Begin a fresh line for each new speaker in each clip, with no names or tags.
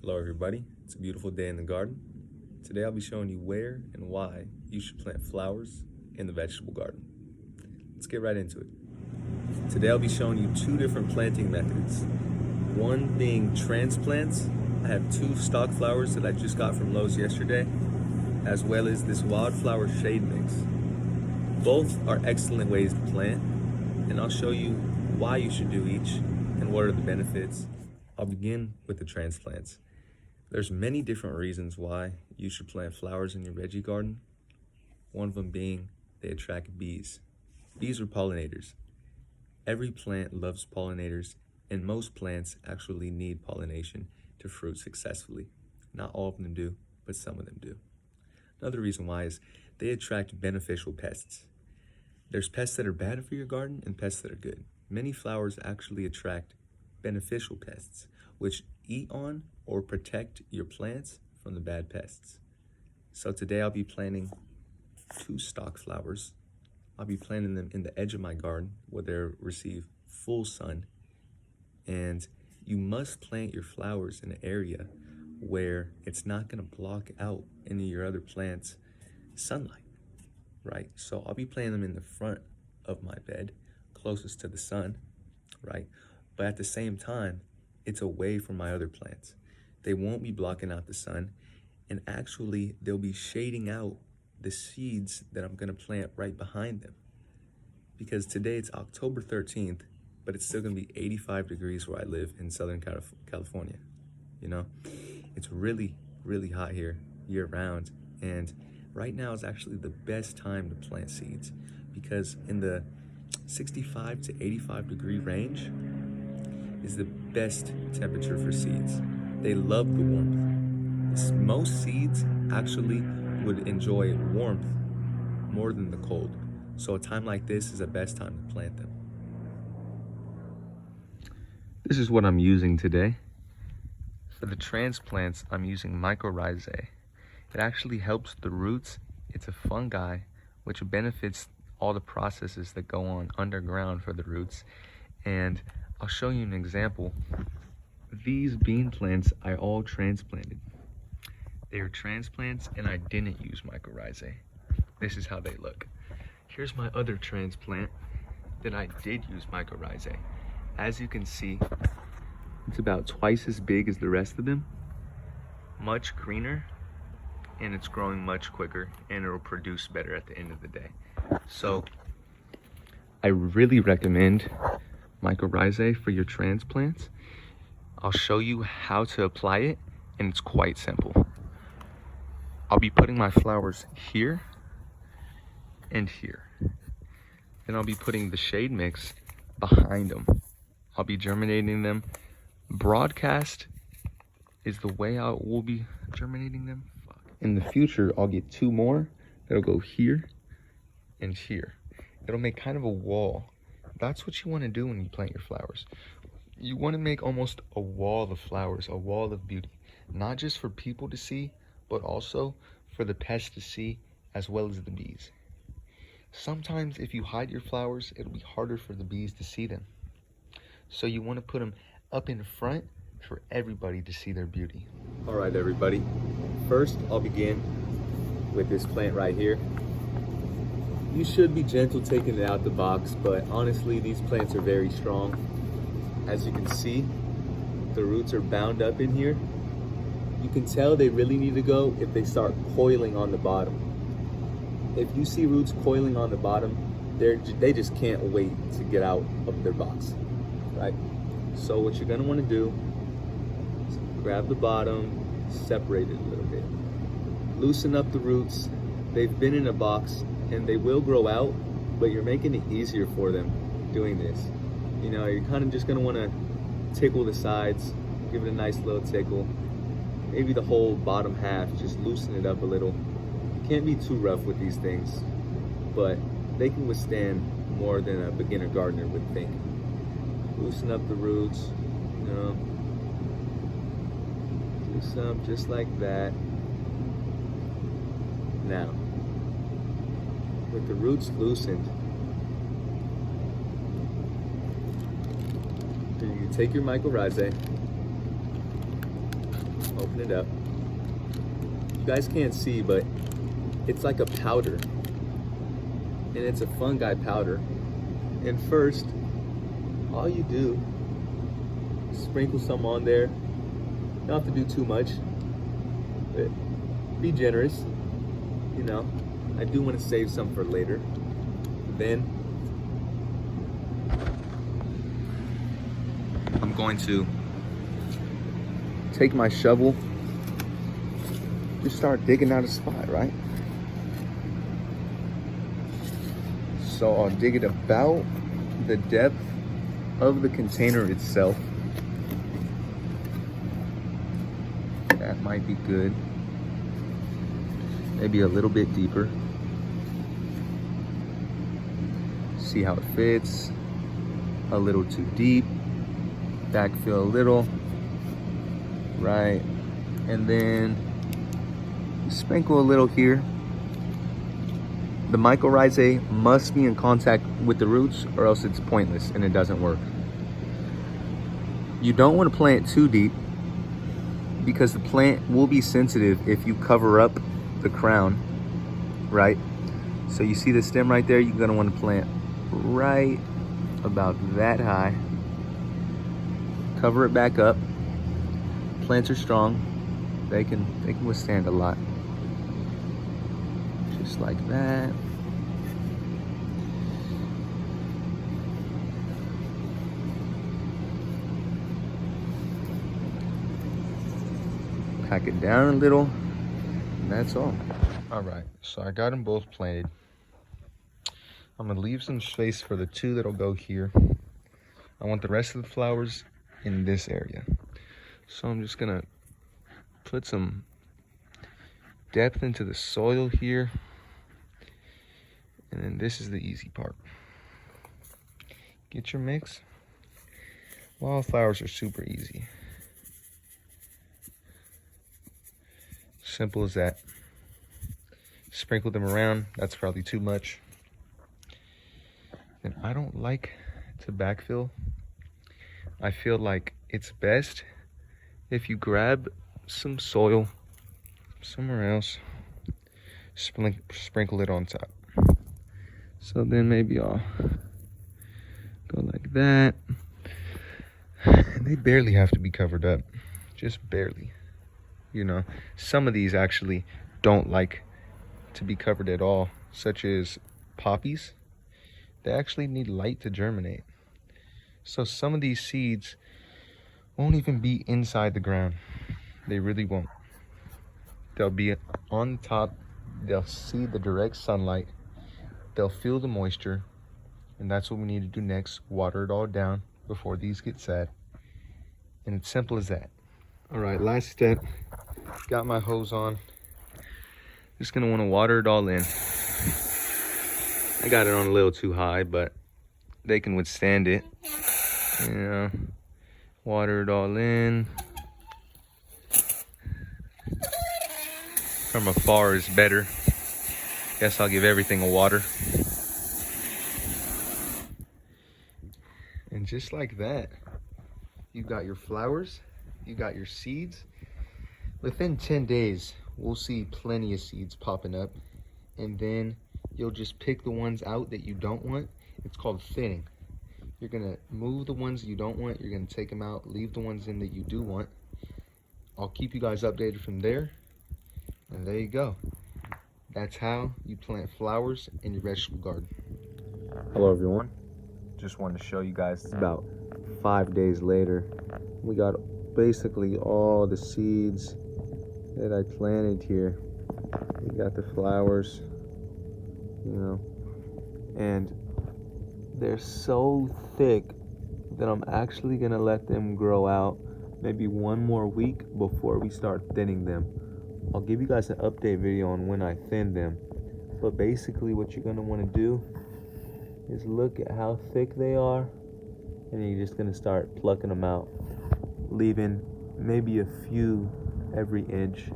Hello everybody, it's a beautiful day in the garden. Today I'll be showing you where and why you should plant flowers in the vegetable garden. Let's get right into it. Today I'll be showing you two different planting methods. One being transplants. I have two stock flowers that I just got from Lowe's yesterday, as well as this wildflower shade mix. Both are excellent ways to plant, and I'll show you why you should do each and what are the benefits. I'll begin with the transplants. There's many different reasons why you should plant flowers in your veggie garden. One of them being they attract bees. Bees are pollinators. Every plant loves pollinators, and most plants actually need pollination to fruit successfully. Not all of them do, but some of them do. Another reason why is they attract beneficial pests. There's pests that are bad for your garden and pests that are good. Many flowers actually attract beneficial pests, which eat on or protect your plants from the bad pests. So today I'll be planting two stock flowers. I'll be planting them in the edge of my garden where they receive full sun. And you must plant your flowers in an area where it's not gonna block out any of your other plants' sunlight, right? So I'll be planting them in the front of my bed, closest to the sun, right? But at the same time, it's away from my other plants. They won't be blocking out the sun, and actually they'll be shading out the seeds that I'm gonna plant right behind them. Because today it's October 13th, but it's still gonna be 85 degrees where I live in Southern California. You know, it's really, really hot here year round. And right now is actually the best time to plant seeds, because in the 65 to 85 degree range is the best temperature for seeds. They love the warmth. Most seeds actually would enjoy warmth more than the cold. So a time like this is the best time to plant them. This is what I'm using today. For the transplants, I'm using mycorrhizae. It actually helps the roots. It's a fungi which benefits all the processes that go on underground for the roots. And I'll show you an example. These bean plants I all transplanted. They are transplants and I didn't use mycorrhizae. This is how they look. Here's my other transplant that I did use mycorrhizae. As you can see, it's about twice as big as the rest of them, much greener, and it's growing much quicker, and it'll produce better at the end of the day. So I really recommend mycorrhizae for your transplants. I'll show you how to apply it, and it's quite simple. I'll be putting my flowers here and here. Then I'll be putting the shade mix behind them. I'll be germinating them. Broadcast is the way I will be germinating them. In the future, I'll get two more that'll go here and here. It'll make kind of a wall. That's what you want to do when you plant your flowers. You want to make almost a wall of flowers, a wall of beauty, not just for people to see, but also for the pests to see, as well as the bees. Sometimes if you hide your flowers, it'll be harder for the bees to see them. So you want to put them up in front for everybody to see their beauty. All right, everybody. First, I'll begin with this plant right here. You should be gentle taking it out the box, but honestly, these plants are very strong. As you can see, the roots are bound up in here. You can tell they really need to go if they start coiling on the bottom. If you see roots coiling on the bottom, they just can't wait to get out of their box, right? So what you're gonna wanna do is grab the bottom, separate it a little bit. Loosen up the roots. They've been in a box and they will grow out, but you're making it easier for them doing this. You know, you're kind of just gonna wanna tickle the sides, give it a nice little tickle. Maybe the whole bottom half, just loosen it up a little. Can't be too rough with these things, but they can withstand more than a beginner gardener would think. Loosen up the roots, you know. Loosen up just like that. Now, with the roots loosened, then you take your mycorrhizae, Open it up. You guys can't see, but it's like a powder. And it's a fungi powder. And first, all you do is sprinkle some on there. You don't have to do too much, but be generous. You know, I do want to save some for later. Then I'm going to take my shovel, just start digging out a spot, right? So I'll dig it about the depth of the container itself. That might be good. Maybe a little bit deeper. See how it fits. A little too deep. Backfill a little. Right. And then sprinkle a little here. The mycorrhizae must be in contact with the roots or else it's pointless and it doesn't work. You don't want to plant too deep because the plant will be sensitive if you cover up the crown, right? So you see the stem right there, you're gonna want to plant right about that high. Cover it back up. Plants are strong. They can withstand a lot. Just like that. Pack it down a little, and that's all. All right, so I got them both planted. I'm gonna leave some space for the two that'll go here. I want the rest of the flowers in this area. So I'm just gonna put some depth into the soil here. And then this is the easy part. Get your mix. Wildflowers are super easy. Simple as that. Sprinkle them around. That's probably too much. And I don't like to backfill. I feel like it's best if you grab some soil somewhere else, sprinkle it on top. So then maybe I'll go like that. And they barely have to be covered up, just barely. You know, some of these actually don't like to be covered at all, such as poppies. They actually need light to germinate. So some of these seeds won't even be inside the ground. They really won't. They'll be on top. They'll see the direct sunlight. They'll feel the moisture. And that's what we need to do next. Water it all down before these get sad. And it's simple as that. All right, last step. Got my hose on. Just gonna wanna water it all in. I got it on a little too high, but they can withstand it. You know, water it all in. From afar is better. Guess I'll give everything a water. And just like that, you got your flowers, you got your seeds. Within 10 days, we'll see plenty of seeds popping up. And then you'll just pick the ones out that you don't want. It's called thinning. You're gonna move the ones you don't want, you're gonna take them out, leave the ones in that you do want. I'll keep you guys updated from there. And there you go. That's how you plant flowers in your vegetable garden. Hello everyone. Just wanted to show you guys, it's about 5 days later. We got basically all the seeds that I planted here. We got the flowers, you know, and they're so thick that I'm actually gonna let them grow out maybe one more week before we start thinning them. I'll give you guys an update video on when I thin them, but basically what you're gonna wanna do is look at how thick they are, and you're just gonna start plucking them out, leaving maybe a few every inch,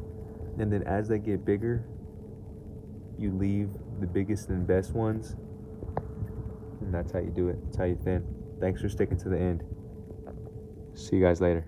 and then as they get bigger, you leave the biggest and best ones, and that's how you do it. That's how you thin. Thanks for sticking to the end. See you guys later.